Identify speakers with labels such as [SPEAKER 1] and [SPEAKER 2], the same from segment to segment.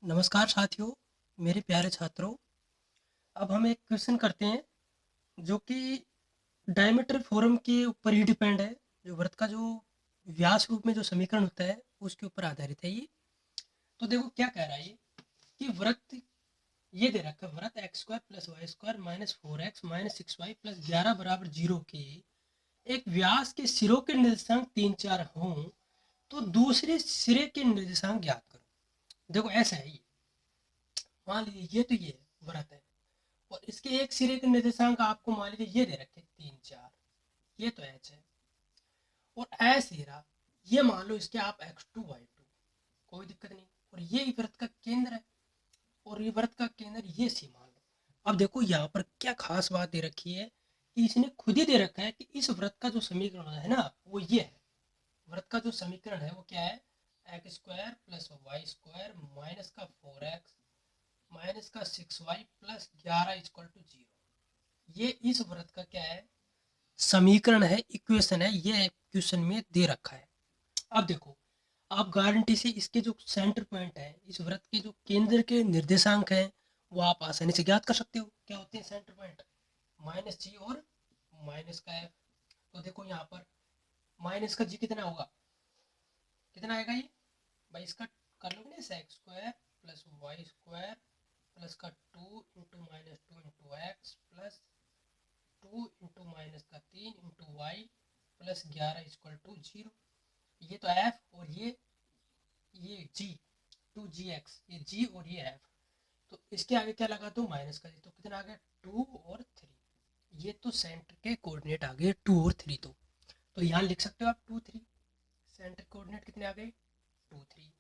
[SPEAKER 1] नमस्कार साथियों, मेरे प्यारे छात्रों। अब हम एक क्वेश्चन करते हैं जो कि डायमीटर थ्योरम के ऊपर ही डिपेंड है। जो वृत्त का जो व्यास रूप में जो समीकरण होता है उसके ऊपर आधारित है ये। तो देखो क्या कह रहा है ये कि वृत्त ये दे रखा है, वृत्त x square plus y square minus 4x minus 6y plus 11 बराबर 0 के एक व्यास के सिरों के निर्देशांक 3 4 हों तो दूसरे सिरे के निर्देशांक ज्ञात करो। देखो ऐसा है ये, मान लीजिए ये वृत्त है और इसके एक सिरे के निर्देशांक आपको मान लीजिए ये दे रखे 3 4, ये तो एच है। और ए सिरा ये मान लो इसके आप x2 y2, कोई दिक्कत नहीं। और ये वृत्त का केंद्र है और ये वृत्त का केंद्र ये सी मान लो। अब देखो यहाँ पर क्या खास बात दे रखी है कि इसने खुद ही दे रखा है कि इस वृत्त का जो समीकरण है ना वो ये है। वृत्त का जो समीकरण है वो क्या है, x square plus y square minus का 4x माइनस का 6y प्लस 11 इक्वल टू 0। ये इस वृत्त का क्या है, समीकरण है, इक्वेशन है। ये इक्वेशन में दे रखा है। अब देखो, आप गारंटी से इसके जो सेंटर पॉइंट है, इस वृत्त के जो केंद्र के निर्देशांक हैं वो आप आसानी से ज्ञात कर सकते हो। क्या होते हैं सेंटर पॉइंट, माइनस जी और माइनस का एफ। तो देखो यहाँ पर माइनस का जी कितना होगा, कितना आएगा ये भाई, इसका कर लोगे ना, x square plus y square plus का 2 into minus 2 into x plus 2 into minus का 3 into y plus 11 equal to 0। ये तो एफ और ये जी, 2gx, ये जी और ये एफ। तो इसके आगे क्या लगा दो, माइनस का जी, तो कितना आ गया 2 और 3। ये तो सेंटर के कोऑर्डिनेट आ गए 2 और 3। तो यहाँ लिख सकते हो आप 2 3, सेंटर कोऑर्डिनेट कितने आ गए 2 3।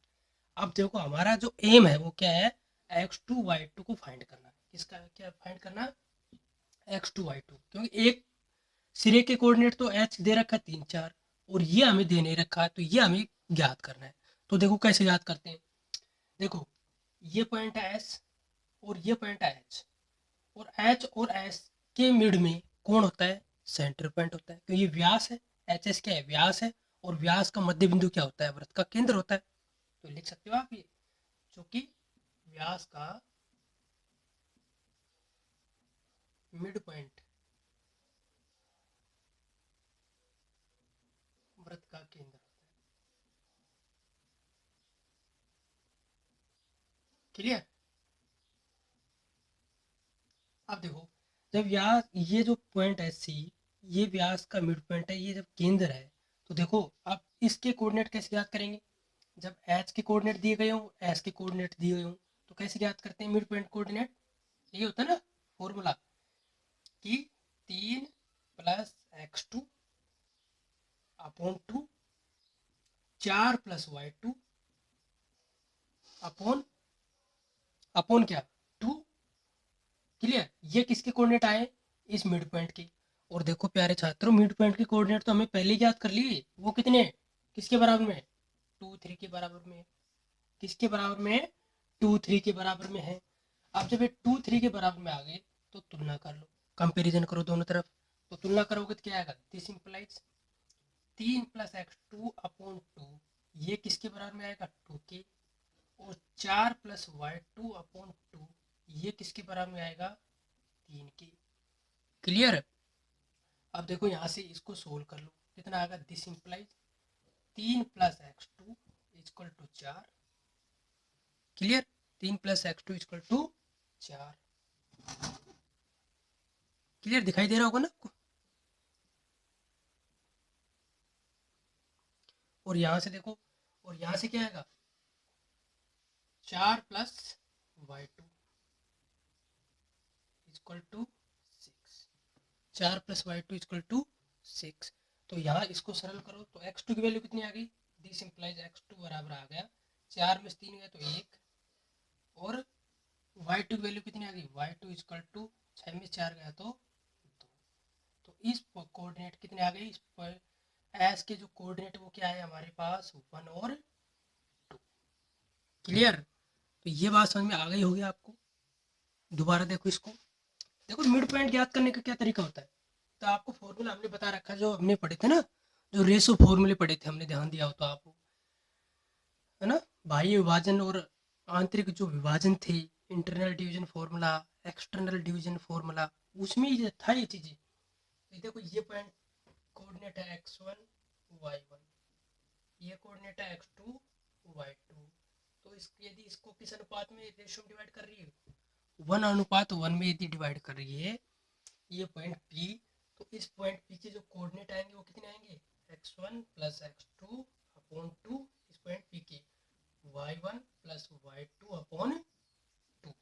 [SPEAKER 1] अब देखो हमारा जो एम है वो क्या है, x2 y2 को फाइंड करना। किसका क्या फाइंड करना, x2 y2, क्योंकि एक सिरे के कोऑर्डिनेट तो एच दे रखा है 3 4 और ये हमें दे नहीं रखा है, तो ये हमें ज्ञात करना है। तो देखो कैसे याद करते हैं। देखो ये पॉइंट है एस और ये पॉइंट है एच, और एच और एस के मिड में कौन होता है, सेंटर पॉइंट होता है, क्योंकि ये व्यास है। एच एस क्या है, व्यास है। और व्यास का मध्य बिंदु क्या होता है, वृत्त का केंद्र होता है। तो लिख सकते हो आप ये, जो कि व्यास का मिड पॉइंट वृत्त का केंद्र होता है। क्लियर। अब देखो, जब व्यास ये जो पॉइंट है सी, ये व्यास का मिड पॉइंट है, ये जब केंद्र है, तो देखो आप इसके कोऑर्डिनेट कैसे याद करेंगे। जब एच के कोऑर्डिनेट दिए गए हों, एस के कोऑर्डिनेट दिए गए हों, तो कैसे याद करते हैं मिड पॉइंट कोऑर्डिनेट। ये होता है ना फॉर्मूला कि 3 + x2 upon 2, 4 + y2 upon upon क्या 2। क्लियर। ये किसके कोऑर्डिनेट आए, इस मिड पॉइंट के। और देखो प्यारे छात्रों, मिड पॉइंट के कोऑर्डिनेट तो हमें पहले ही याद कर लिए। वो कितने, किसके बराबर में, 2 3 के बराबर में। किसके बराबर में है, 2 3 के बराबर में है। अब जब ये 2 3 के बराबर में आ गए तो तुलना कर लो, कंपेरिजन करो दोनों तरफ। तो तुलना करोगे तो क्या आएगा, दिस इंप्लाइज 3 + x2 अपॉन 2, ये किसके बराबर में आएगा 2 के। और 4 + y2 अपॉन 2, ये किसके बराबर में आएगा 3 के। क्लियर। अब देखो यहाँ से इसको सोल्व कर लो, कितना आएगा, this implies 3 + x2 = 4। Clear. 3 + x2 = 4। Clear, दिखाई दे रहा होगा ना आपको। और यहाँ से देखो, और यहाँ से क्या आएगा, 4 + y2 = 6। 4 + y2 = 6। तो यहाँ इसको सरल करो तो x2 की वैल्यू कितनी आ गई, दिस इंप्लाइज x2 बराबर आ गया 4 में से 3 गया तो 1। और y2 की वैल्यू कितनी आ गई, y2 = 6 में 4 गया तो 2। तो इस कोऑर्डिनेट कितने आ गए, इस पर एस के जो कोऑर्डिनेट वो क्या है हमारे पास 1 और 2। क्लियर। तो ये बात समझ में आ गई होगी आपको। दोबारा देखो इसको, देखो मिड पॉइंट ज्ञात करने का क्या तरीका होता है। तो आपको फॉर्मूला हमने बता रखा है, जो हमने पढ़े थे ना, जो रेशो फॉर्मूले पढ़े थे हमने, ध्यान दिया हो तो आप, है ना, बाह्य विभाजन और आंतरिक जो विभाजन थे, internal division formula, external division formula, उसमें ये था ये चीज़ें। तो देखो ये पॉइंट कोऑर्डिनेट है x1 y1, ये कोऑर्डिनेट है x2 y2। तो इस यदि इसको किस अनुपात में रेशियो डिवाइड कर रही है, 1:1 में यदि डिवाइड कर रही है ये पॉइंट P, तो इस पॉइंट P के जो कोऑर्डिनेट आएंगे वो कितने आएंगे, x1 प्लस x2 अपॉन 2, इस पॉइंट P के y1 प्लस y2 अपॉन 2,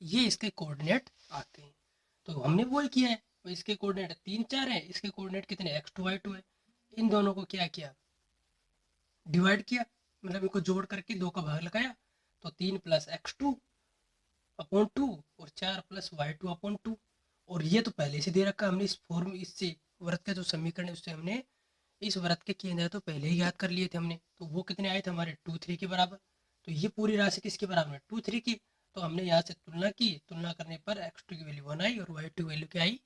[SPEAKER 1] ये इसके कोऑर्डिनेट आते हैं। तो हमने वही किया है, तो इसके कोऑर्डिनेट 3 4 है, इसके कोऑर्डिनेट कितने x2 y2 है, इन दोनों को क्या किया, डिवाइड किया, मतलब इनको जोड़ करके 2 का भाग लगाया, तो 3 प्लस x2 अपॉन 2 और 4 प्लस y2 अपॉन 2। और ये तो पहले से दे रखा हमने, इस फॉर्म इससे वृत्त का जो समीकरण है उससे हमने इस वृत्त के केंद्र तो पहले ही याद कर लिए थे हमने, तो वो कितने आए थे हमारे 2 3 के बराबर। तो ये पूरी राशि किसके बराबर है, 2 3 की। तो हमने यहाँ से तुलना की, तुलना करने पर x2 की वैल्यू 1 आई और y2 की वैल्यू क्या आई,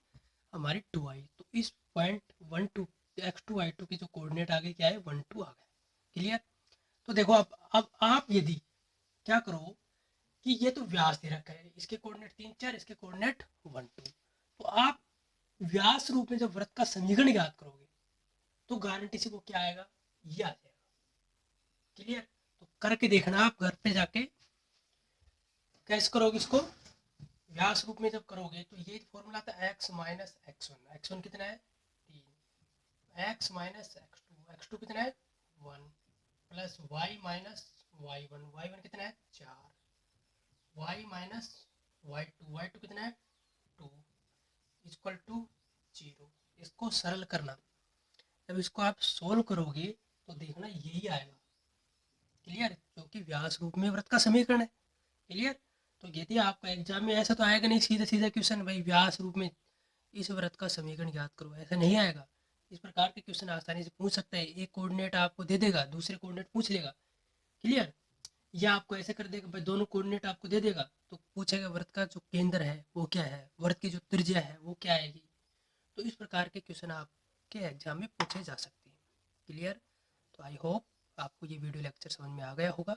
[SPEAKER 1] हमारी 2 आई। तो इस पॉइंट 1 2 x2 y2 की जो कोऑर्डिनेट आगे क्या है 1 2 आ गए। क्लियर। तो देखो अब आप यदि क्या करो कि ये तो व्यास दे रखा है, इसके कोऑर्डिनेट 3 4, इसके कोऑर्डिनेट 1 2, तो आप व्यास रूप में जब वृत्त का समीकरण याद करोगे तो गारंटी से वो क्या आएगा, ये आ जाएगा। क्लियर। तो करके देखना आप घर पे जाके कैसे करोगे इसको, व्यास रूप में जब करोगे तो ये फॉर्मूला था x माइनस x1, x1 कितना है 3, x माइनस x2 कितना है 1, प्लस y माइनस y1 कितना है 4, y माइनस y2 कितना है 2, इक्वल टू 0। इसको सरल करना, जब इसको आप सोल्व करोगे तो देखना यही आएगा। क्लियर। क्योंकि व्यास रूप में वृत्त का समीकरण है। क्लियर। तो यदि आपका एग्जाम में ऐसा तो आएगा नहीं सीधा सीधा क्वेश्चन भाई व्यास रूप में इस वृत्त का समीकरण याद करो, ऐसा नहीं आएगा। इस प्रकार के क्वेश्चन आसानी से पूछ सकता है, एक कोऑर्डिनेट आपको दे देगा, दूसरे कोऑर्डिनेट पूछ लेगा। क्लियर। या आपको ऐसे कर देगा भाई दोनों कोऑर्डिनेट आपको दे देगा, तो पूछेगा वृत्त का जो केंद्र है वो क्या है, वृत्त की जो त्रिज्या है वो क्या आएगी। तो इस प्रकार के क्वेश्चन आपके एग्जाम में पूछे जा सकते हैं। क्लियर। तो आई होप आपको ये वीडियो लेक्चर समझ में आ गया होगा।